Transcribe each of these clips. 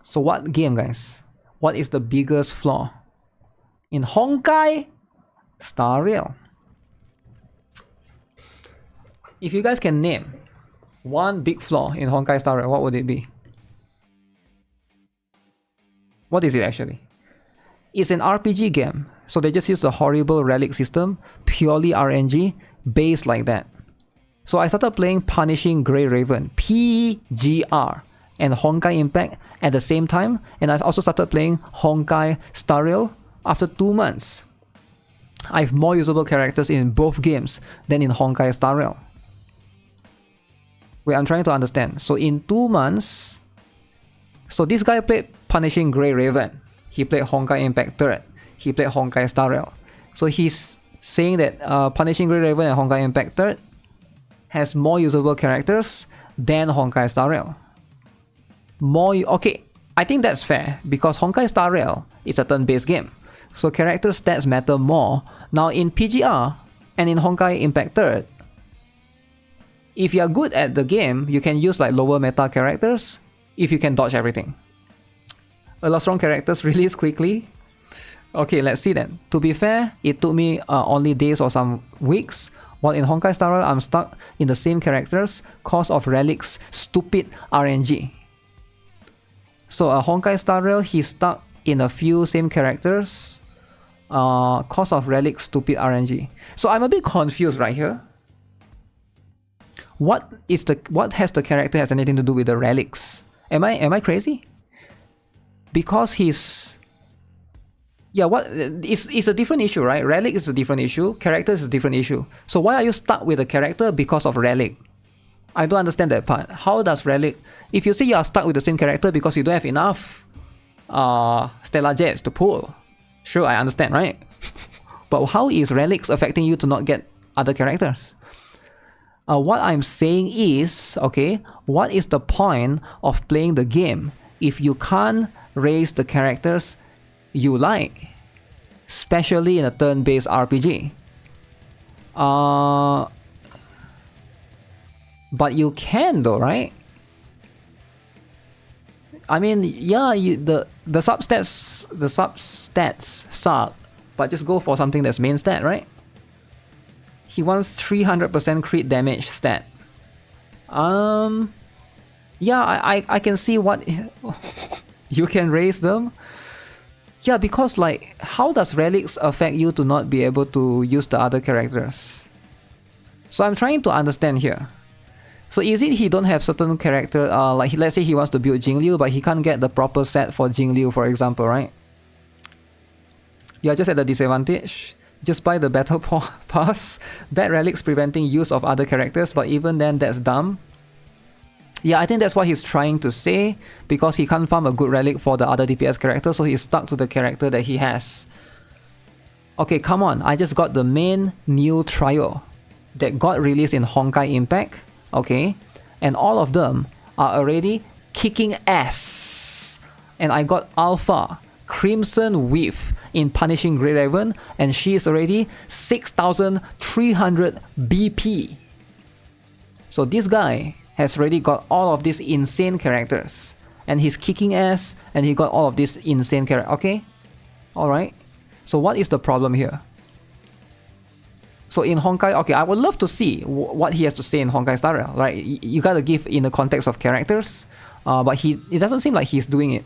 So what game, guys? What is the biggest flaw in Honkai Star Rail? If you guys can name one big flaw in Honkai Star Rail, what would it be? What is it actually? It's an RPG game, so they just use the horrible relic system, purely RNG, based like that. So I started playing Punishing Grey Raven, PGR, and Honkai Impact at the same time, and I also started playing Honkai Star Rail after 2 months. I have more usable characters in both games than in Honkai Star Rail. Wait, I'm trying to understand. So in 2 months, so this guy played Punishing Grey Raven. He played Honkai Impact 3rd. He played Honkai Star Rail. So he's saying that Punishing Grey Raven and Honkai Impact 3rd has more usable characters than Honkai Star Rail. Okay, I think that's fair because Honkai Star Rail is a turn-based game. So character stats matter more. Now in PGR and in Honkai Impact 3rd, if you're good at the game, you can use like lower meta characters if you can dodge everything. A lot of strong characters release quickly. Okay, let's see then. To be fair, it took me only days or some weeks. While in Honkai Star Rail, I'm stuck in the same characters cause of relics, stupid RNG. So Honkai Star Rail, he's stuck in a few same characters cause of relics, stupid RNG. So I'm a bit confused right here. What has the character has anything to do with the relics? Am I crazy? Because he's... Yeah, it's a different issue, right? Relic is a different issue, character is a different issue. So why are you stuck with a character because of relic? I don't understand that part. How does relic... If you say you are stuck with the same character because you don't have enough Stellar Jets to pull, sure, I understand, right? But how is relics affecting you to not get other characters? What I'm saying is, okay, what is the point of playing the game if you can't raise the characters you like, especially in a turn-based RPG? But you can though, right? I mean, yeah, the substats suck, but just go for something that's main stat, right? He wants 300% crit damage stat. Yeah, I can see what you can raise them. Yeah, because like, how does relics affect you to not be able to use the other characters? So I'm trying to understand here. So is it he don't have certain character, like let's say he wants to build Jingliu, but he can't get the proper set for Jingliu, for example, right? You're just at a disadvantage. Just buy the battle pass. Bad relics preventing use of other characters, but even then that's dumb. Yeah, I think that's what he's trying to say, because he can't farm a good relic for the other DPS character, so he's stuck to the character that he has. Okay, come on, I just got the main new trio that got released in Honkai Impact, okay, and all of them are already kicking ass. And I got Alpha Crimson Weave in Punishing Grey Raven, and she is already 6,300 BP. So this guy has already got all of these insane characters, and he's kicking ass, and he got all of these insane characters. Okay, alright. So what is the problem here? So in Honkai, okay, I would love to see what he has to say in Honkai Star Rail. Right, you gotta give in the context of characters, but it doesn't seem like he's doing it.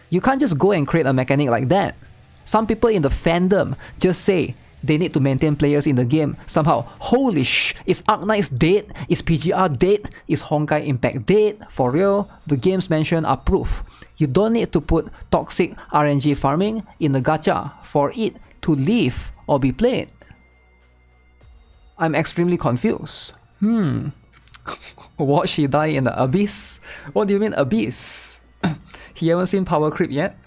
You can't just go and create a mechanic like that. Some people in the fandom just say they need to maintain players in the game somehow. Holy sh! Is Arknights dead? Is PGR dead? Is Honkai Impact dead? For real, the games mentioned are proof. You don't need to put toxic RNG farming in the gacha for it to live or be played. I'm extremely confused. Watch he die in the abyss? What do you mean abyss? He haven't seen power creep yet?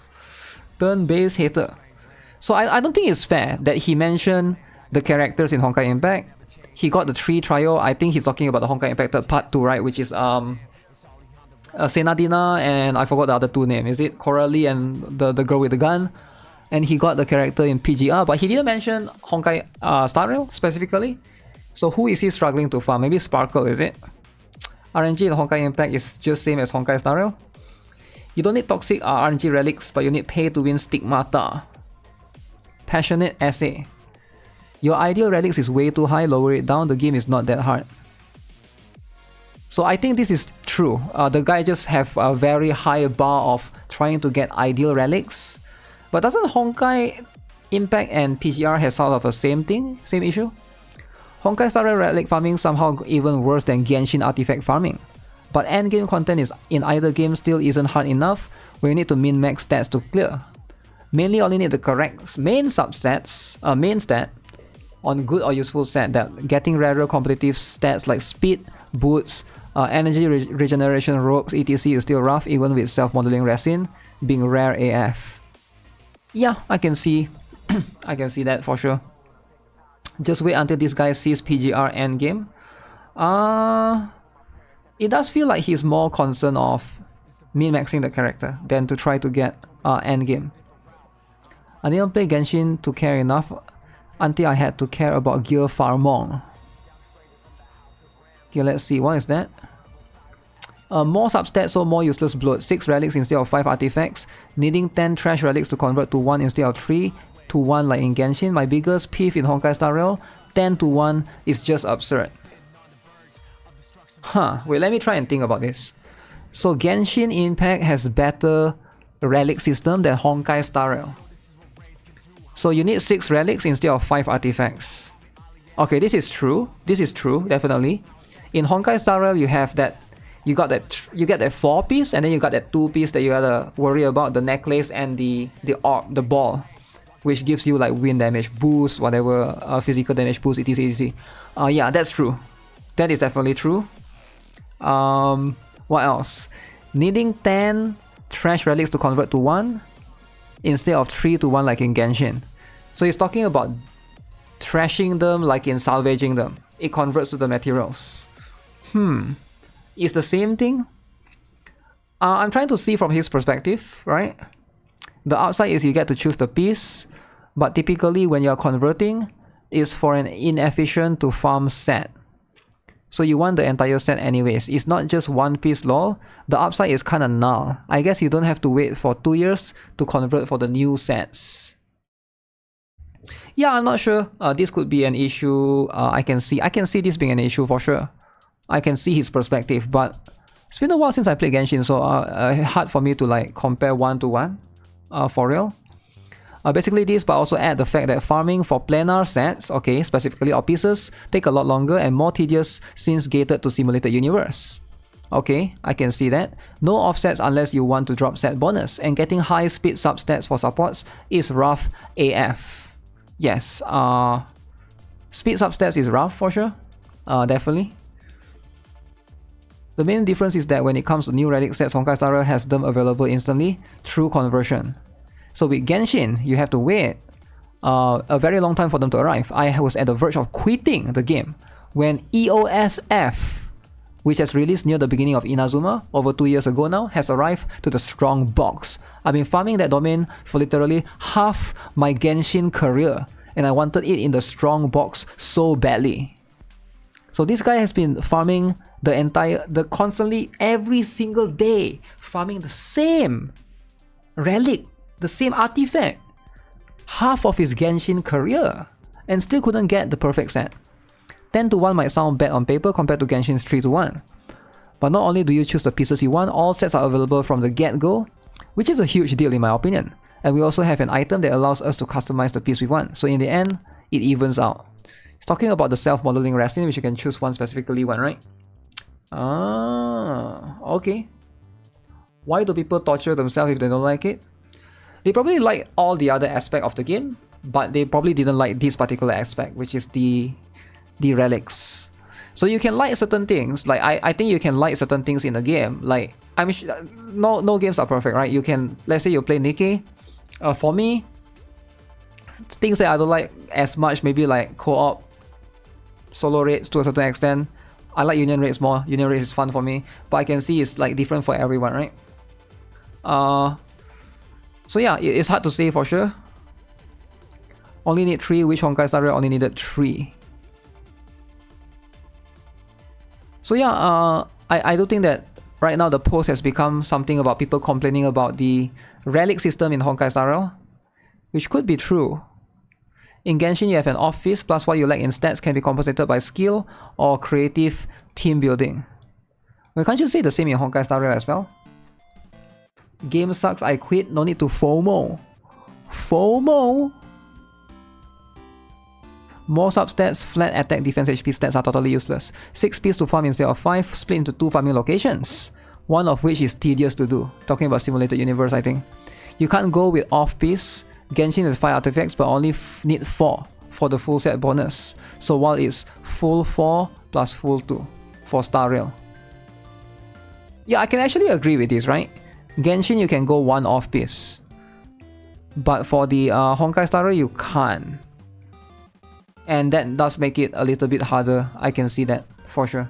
Turn-based hater. So I don't think it's fair that he mentioned the characters in Honkai Impact. He got the 3 trio. I think he's talking about the Honkai Impact Part 2, right? Which is Senadina and I forgot the other 2 names. Is it Coralie and the girl with the gun? And he got the character in PGR, but he didn't mention Honkai Star Rail specifically. So who is he struggling to farm? Maybe Sparkle, is it? RNG in Honkai Impact is just same as Honkai Star Rail. You don't need toxic RNG relics, but you need pay to win stigmata. Passionate essay. Your ideal relics is way too high, lower it down, the game is not that hard. So I think this is true. The guy just have a very high bar of trying to get ideal relics. But doesn't Honkai Impact and PGR have sort of the same thing, same issue? Honkai Star Rail relic farming somehow even worse than Genshin artifact farming. But endgame content is in either game still isn't hard enough, where you need to min-max stats to clear. Mainly only need the correct main substats, main stat, on good or useful set that getting rarer competitive stats like speed, boots, energy regeneration rogues, etc. is still rough even with self-modeling resin being rare AF. Yeah, I can see I can see that for sure. Just wait until this guy sees PGR endgame. It does feel like he's more concerned of min-maxing the character than to try to get endgame. I didn't play Genshin to care enough until I had to care about gear farming. Okay, let's see, what is that? More substats, so more useless bloat. 6 relics instead of 5 artifacts. Needing 10 trash relics to convert to 1 instead of 3 to 1 like in Genshin. My biggest peeve in Honkai Star Rail, 10 to 1 is just absurd. Wait, let me try and think about this. So Genshin Impact has better relic system than Honkai Star Rail. So you need 6 relics instead of 5 artifacts. Okay, this is true, definitely. In Honkai Star Rail, you have that, you get that 4 piece, and then you got that 2 piece that you gotta worry about, the necklace and the orb, the ball, which gives you like wind damage boost, whatever, physical damage boost, etc. Yeah, that's true. That is definitely true. What else? Needing 10 trash relics to convert to 1 instead of 3 to 1 like in Genshin. So he's talking about trashing them like in salvaging them. It converts to the materials. It's the same thing? I'm trying to see from his perspective, right? The upside is you get to choose the piece, but typically when you're converting, it's for an inefficient to farm set. So you want the entire set anyways. It's not just one piece lol. The upside is kinda null. I guess you don't have to wait for 2 years to convert for the new sets. Yeah, I'm not sure. This could be an issue. I can see this being an issue for sure. I can see his perspective, but it's been a while since I played Genshin, so hard for me to like compare 1 to 1 for real. Basically this, but also add the fact that farming for planar sets, okay, specifically or pieces, take a lot longer and more tedious since gated to simulated universe. Okay, I can see that. No offsets unless you want to drop set bonus, and getting high speed substats for supports is rough AF. Yes, speed substats is rough for sure, definitely. The main difference is that when it comes to new relic sets, Honkai Star Rail has them available instantly through conversion. So with Genshin, you have to wait a very long time for them to arrive. I was at the verge of quitting the game when EOSF, which has released near the beginning of Inazuma over 2 years ago now, has arrived to the strong box. I've been farming that domain for literally half my Genshin career, and I wanted it in the strong box so badly. So this guy has been farming constantly every single day, farming the same relic, the same artifact, half of his Genshin career, and still couldn't get the perfect set. 10 to 1 might sound bad on paper compared to Genshin's 3 to 1. But not only do you choose the pieces you want, all sets are available from the get-go, which is a huge deal in my opinion. And we also have an item that allows us to customize the piece we want, so in the end, it evens out. It's talking about the self-modeling resin, which you can choose one specifically one, right? Okay. Why do people torture themselves if they don't like it? They probably like all the other aspect of the game, but they probably didn't like this particular aspect, which is the relics. So you can like certain things, like I think you can like certain things in the game. Like no games are perfect, right? You can, let's say you play Nikkei. For me, things that I don't like as much, maybe like co-op, solo raids to a certain extent. I like union raids more. Union raids is fun for me, but I can see it's like different for everyone, right? So yeah, it's hard to say for sure. Only need 3, which Honkai Star Rail only needed 3. So yeah, I do think that right now the post has become something about people complaining about the relic system in Honkai Star Rail, which could be true. In Genshin, you have an off-piece, plus what you lack in stats can be compensated by skill or creative team building. Well, can't you say the same in Honkai Star Rail as well? Game sucks, I quit, no need to FOMO. FOMO? More substats, flat attack, defense, HP stats are totally useless. 6 pieces to farm instead of 5, split into 2 farming locations. One of which is tedious to do. Talking about simulated universe, I think. You can't go with off-piece. Genshin has 5 artifacts but only need 4 for the full set bonus. So while it's full 4 plus full 2 for Star Rail. Yeah, I can actually agree with this, right? Genshin you can go 1 off-piece. But for the Honkai Star Rail you can't. And that does make it a little bit harder. I can see that for sure.